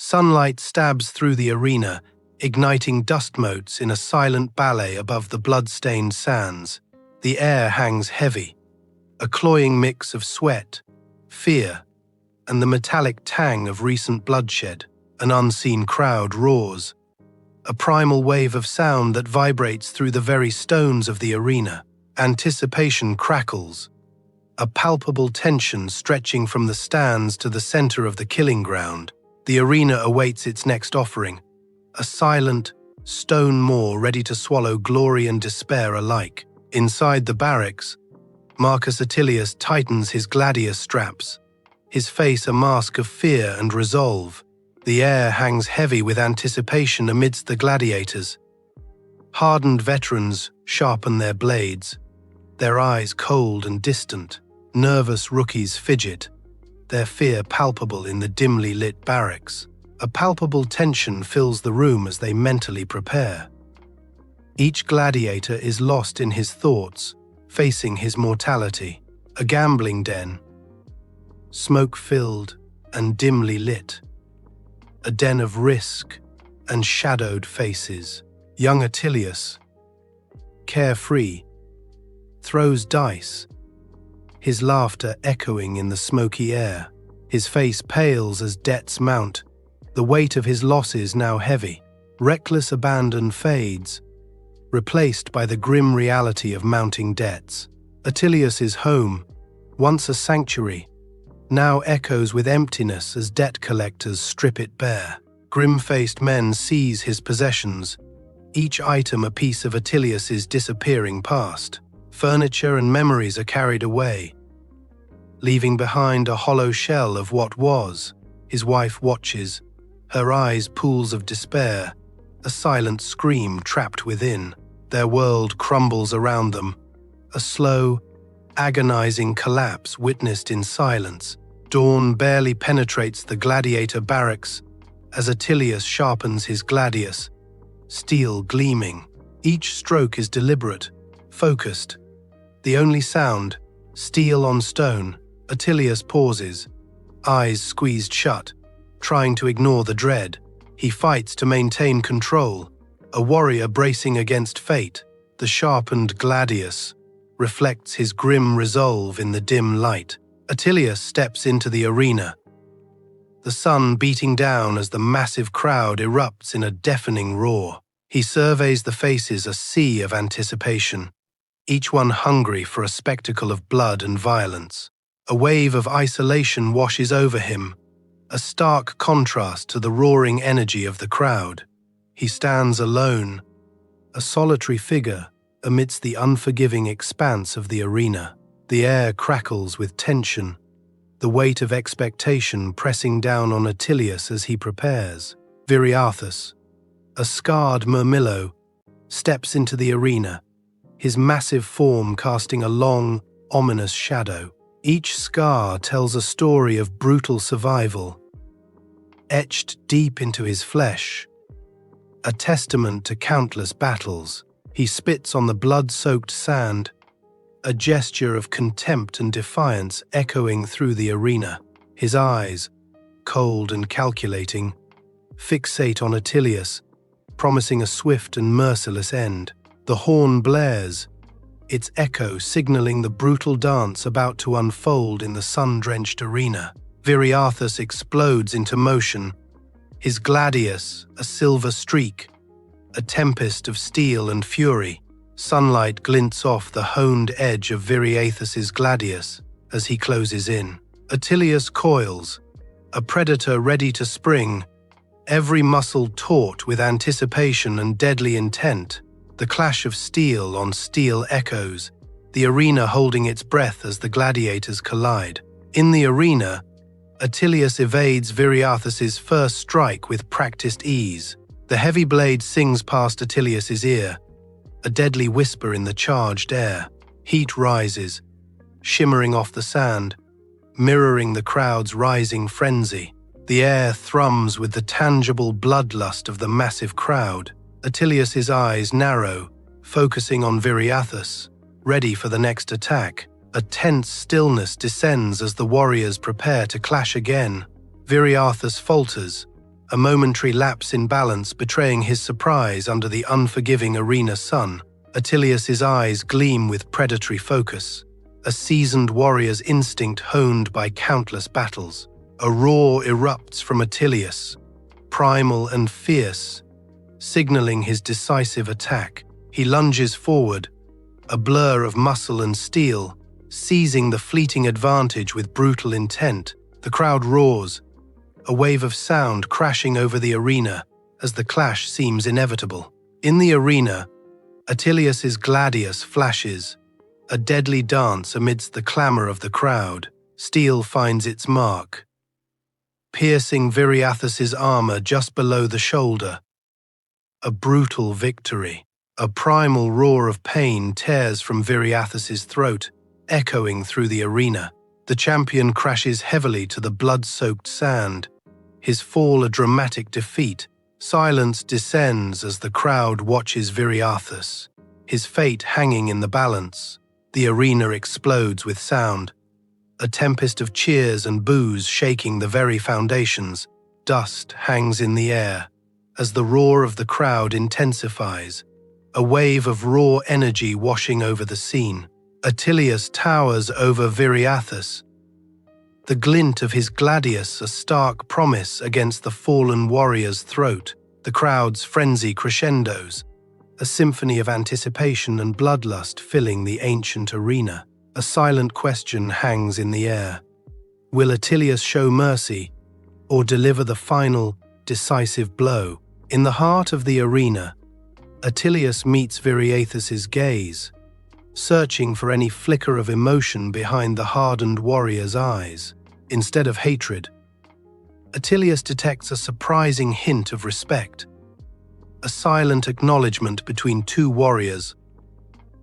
Sunlight stabs through the arena, igniting dust motes in a silent ballet above the blood-stained sands. The air hangs heavy, a cloying mix of sweat, fear, and the metallic tang of recent bloodshed. An unseen crowd roars, a primal wave of sound that vibrates through the very stones of the arena. Anticipation crackles, a palpable tension stretching from the stands to the center of the killing ground. The arena awaits its next offering, a silent, stone maw ready to swallow glory and despair alike. Inside the barracks, Marcus Atilius tightens his gladiator straps, his face a mask of fear and resolve. The air hangs heavy with anticipation amidst the gladiators. Hardened veterans sharpen their blades, their eyes cold and distant. Nervous rookies fidget, their fear palpable in the dimly lit barracks. A palpable tension fills the room as they mentally prepare. Each gladiator is lost in his thoughts, facing his mortality. A gambling den, smoke-filled and dimly lit. A den of risk and shadowed faces. Young Atilius, carefree, throws dice, his laughter echoing in the smoky air. His face pales as debts mount, the weight of his losses now heavy. Reckless abandon fades, replaced by the grim reality of mounting debts. Atilius's home, once a sanctuary, now echoes with emptiness as debt collectors strip it bare. Grim-faced men seize his possessions, each item a piece of Atilius's disappearing past. Furniture and memories are carried away, leaving behind a hollow shell of what was. His wife watches, her eyes pools of despair, a silent scream trapped within. Their world crumbles around them, a slow, agonizing collapse witnessed in silence. Dawn barely penetrates the gladiator barracks as Atilius sharpens his gladius, steel gleaming. Each stroke is deliberate, focused. The only sound, steel on stone. Atilius pauses, eyes squeezed shut, trying to ignore the dread. He fights to maintain control, a warrior bracing against fate. The sharpened gladius reflects his grim resolve in the dim light. Atilius steps into the arena, the sun beating down as the massive crowd erupts in a deafening roar. He surveys the faces, a sea of anticipation, each one hungry for a spectacle of blood and violence. A wave of isolation washes over him, a stark contrast to the roaring energy of the crowd. He stands alone, a solitary figure amidst the unforgiving expanse of the arena. The air crackles with tension, the weight of expectation pressing down on Atilius as he prepares. Viriathus, a scarred murmillo, steps into the arena, his massive form casting a long, ominous shadow. Each scar tells a story of brutal survival, etched deep into his flesh, a testament to countless battles. He spits on the blood-soaked sand, a gesture of contempt and defiance echoing through the arena. His eyes, cold and calculating, fixate on Atilius, promising a swift and merciless end. The horn blares, its echo signaling the brutal dance about to unfold in the sun-drenched arena. Viriathus explodes into motion, his gladius a silver streak, a tempest of steel and fury. Sunlight glints off the honed edge of Viriathus's gladius as he closes in. Atilius coils, a predator ready to spring, every muscle taut with anticipation and deadly intent. The clash of steel on steel echoes, the arena holding its breath as the gladiators collide. In the arena, Atilius evades Viriathus's first strike with practiced ease. The heavy blade sings past Atilius's ear, a deadly whisper in the charged air. Heat rises, shimmering off the sand, mirroring the crowd's rising frenzy. The air thrums with the tangible bloodlust of the massive crowd. Atilius's eyes narrow, focusing on Viriathus, ready for the next attack. A tense stillness descends as the warriors prepare to clash again. Viriathus falters, a momentary lapse in balance betraying his surprise under the unforgiving arena sun. Atilius's eyes gleam with predatory focus, a seasoned warrior's instinct honed by countless battles. A roar erupts from Atilius, primal and fierce, signaling his decisive attack. He lunges forward, a blur of muscle and steel, seizing the fleeting advantage with brutal intent. The crowd roars, a wave of sound crashing over the arena as the clash seems inevitable. In the arena, Atilius's gladius flashes, a deadly dance amidst the clamor of the crowd. Steel finds its mark, piercing Viriathus's armor just below the shoulder. A brutal victory. A primal roar of pain tears from Viriathus's throat, echoing through the arena. The champion crashes heavily to the blood-soaked sand, his fall a dramatic defeat. Silence descends as the crowd watches Viriathus, his fate hanging in the balance. The arena explodes with sound, a tempest of cheers and boos shaking the very foundations. Dust hangs in the air as the roar of the crowd intensifies, a wave of raw energy washing over the scene. Atilius towers over Viriathus, the glint of his gladius a stark promise against the fallen warrior's throat. The crowd's frenzy crescendos, a symphony of anticipation and bloodlust filling the ancient arena. A silent question hangs in the air. Will Atilius show mercy or deliver the final, decisive blow? In the heart of the arena, Atilius meets Viriathus's gaze, searching for any flicker of emotion behind the hardened warrior's eyes. Instead of hatred, Atilius detects a surprising hint of respect, a silent acknowledgement between two warriors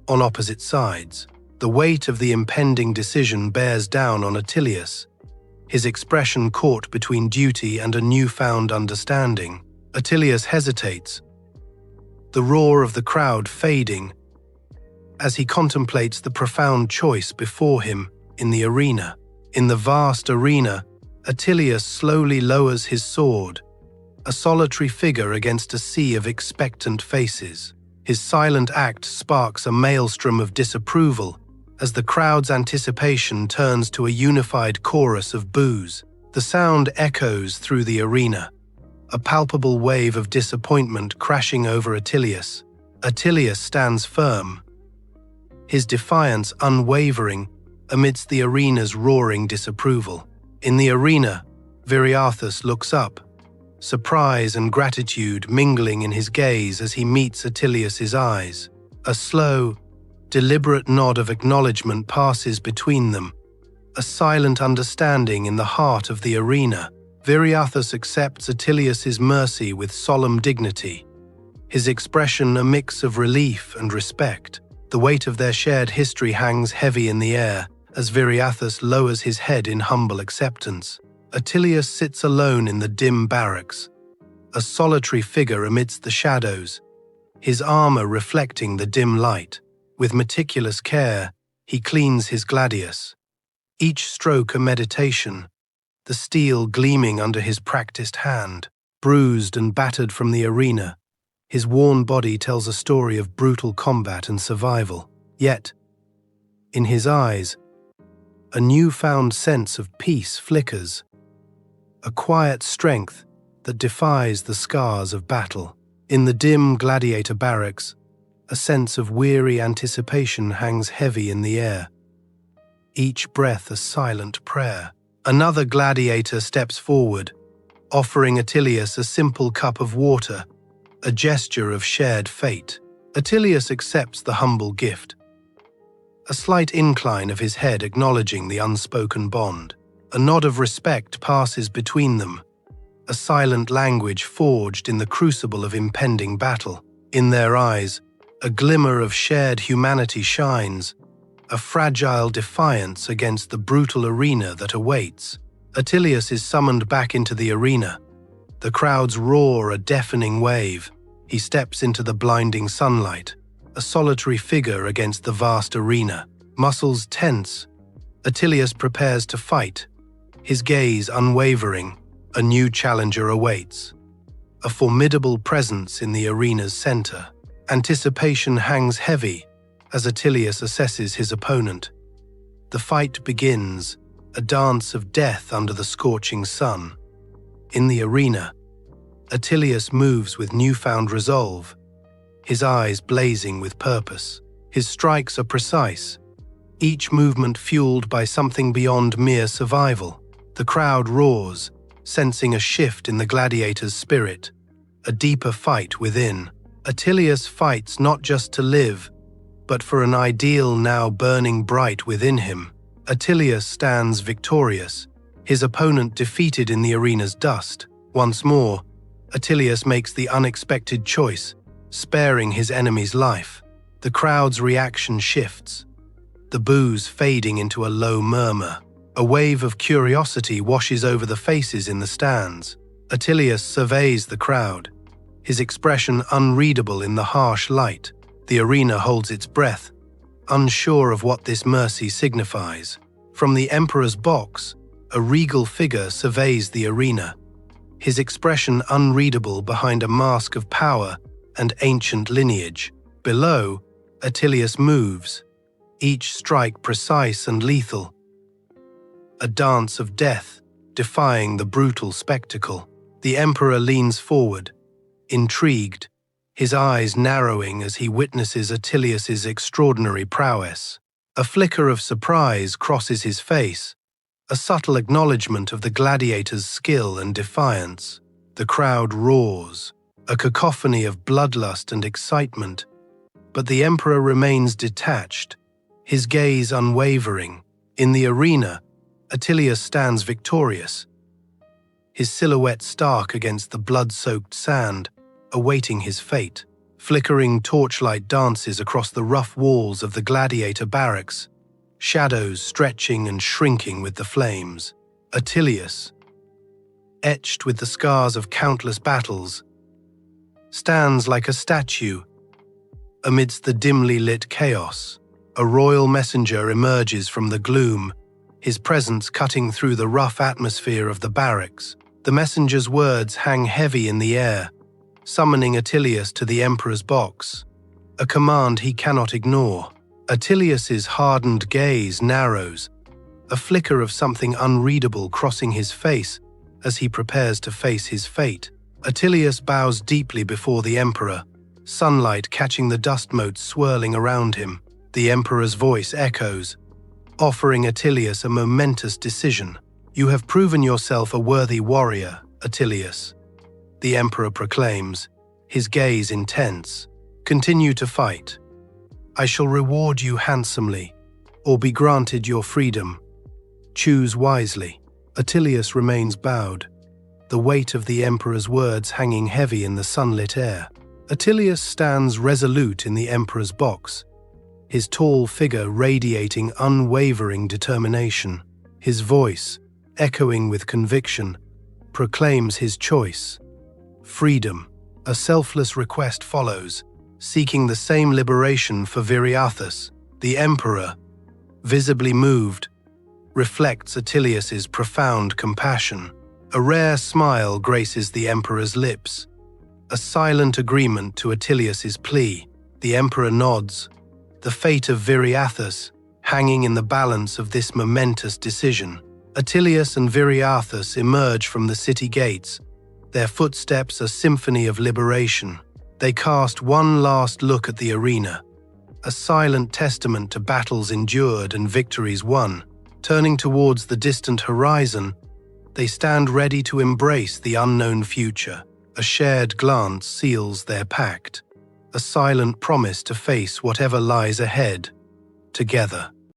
on opposite sides. The weight of the impending decision bears down on Atilius, his expression caught between duty and a newfound understanding. Atilius hesitates, the roar of the crowd fading as he contemplates the profound choice before him in the arena. In the vast arena, Atilius slowly lowers his sword, a solitary figure against a sea of expectant faces. His silent act sparks a maelstrom of disapproval as the crowd's anticipation turns to a unified chorus of boos. The sound echoes through the arena, a palpable wave of disappointment crashing over Atilius. Atilius stands firm, his defiance unwavering amidst the arena's roaring disapproval. In the arena, Viriathus looks up, surprise and gratitude mingling in his gaze as he meets Atilius's eyes. A slow, deliberate nod of acknowledgement passes between them, a silent understanding in the heart of the arena. Viriathus accepts Atilius's mercy with solemn dignity, his expression a mix of relief and respect. The weight of their shared history hangs heavy in the air as Viriathus lowers his head in humble acceptance. Atilius sits alone in the dim barracks, a solitary figure amidst the shadows, his armor reflecting the dim light. With meticulous care, he cleans his gladius, each stroke a meditation, the steel gleaming under his practiced hand. Bruised and battered from the arena, his worn body tells a story of brutal combat and survival. Yet, in his eyes, a newfound sense of peace flickers, a quiet strength that defies the scars of battle. In the dim gladiator barracks, a sense of weary anticipation hangs heavy in the air, each breath a silent prayer. Another gladiator steps forward, offering Atilius a simple cup of water, a gesture of shared fate. Atilius accepts the humble gift, a slight incline of his head acknowledging the unspoken bond. A nod of respect passes between them, a silent language forged in the crucible of impending battle. In their eyes, a glimmer of shared humanity shines, a fragile defiance against the brutal arena that awaits. Atilius is summoned back into the arena. The crowds roar a deafening wave. He steps into the blinding sunlight, a solitary figure against the vast arena. Muscles tense, Atilius prepares to fight, his gaze unwavering, A new challenger awaits. A formidable presence in the arena's center. Anticipation hangs heavy as Atilius assesses his opponent. The fight begins, a dance of death under the scorching sun. In the arena, Atilius moves with newfound resolve, his eyes blazing with purpose. His strikes are precise, each movement fueled by something beyond mere survival. The crowd roars, sensing a shift in the gladiator's spirit, a deeper fight within. Atilius fights not just to live, but for an ideal now burning bright within him. Atilius stands victorious, his opponent defeated in the arena's dust. Once more, Atilius makes the unexpected choice, sparing his enemy's life. The crowd's reaction shifts, the boos fading into a low murmur. A wave of curiosity washes over the faces in the stands. Atilius surveys the crowd, his expression unreadable in the harsh light. The arena holds its breath, unsure of what this mercy signifies. From the emperor's box, a regal figure surveys the arena, his expression unreadable behind a mask of power and ancient lineage. Below, Atilius moves, each strike precise and lethal. A dance of death, defying the brutal spectacle. The emperor leans forward, intrigued, his eyes narrowing as he witnesses Atilius's extraordinary prowess. A flicker of surprise crosses his face, a subtle acknowledgement of the gladiator's skill and defiance. The crowd roars, a cacophony of bloodlust and excitement, but the emperor remains detached, his gaze unwavering. In the arena, Atilius stands victorious, his silhouette stark against the blood-soaked sand, awaiting his fate. Flickering torchlight dances across the rough walls of the gladiator barracks, shadows stretching and shrinking with the flames. Atilius, etched with the scars of countless battles, stands like a statue amidst the dimly lit chaos. A royal messenger emerges from the gloom, his presence cutting through the rough atmosphere of the barracks. The messenger's words hang heavy in the air, summoning Atilius to the emperor's box, a command he cannot ignore. Atilius's hardened gaze narrows, a flicker of something unreadable crossing his face as he prepares to face his fate. Atilius bows deeply before the emperor, sunlight catching the dust motes swirling around him. The emperor's voice echoes, offering Atilius a momentous decision. "You have proven yourself a worthy warrior, Atilius," the emperor proclaims, his gaze intense. "Continue to fight. I shall reward you handsomely, or be granted your freedom. Choose wisely." Atilius remains bowed, the weight of the emperor's words hanging heavy in the sunlit air. Atilius stands resolute in the emperor's box, his tall figure radiating unwavering determination. His voice, echoing with conviction, proclaims his choice. Freedom. A selfless request follows, seeking the same liberation for Viriathus. The emperor, visibly moved, reflects Atilius's profound compassion. A rare smile graces the emperor's lips, a silent agreement to Atilius's plea. The emperor nods, the fate of Viriathus hanging in the balance of this momentous decision. Atilius and Viriathus emerge from the city gates, their footsteps a symphony of liberation. They cast one last look at the arena, a silent testament to battles endured and victories won. Turning towards the distant horizon, they stand ready to embrace the unknown future. A shared glance seals their pact, a silent promise to face whatever lies ahead, together.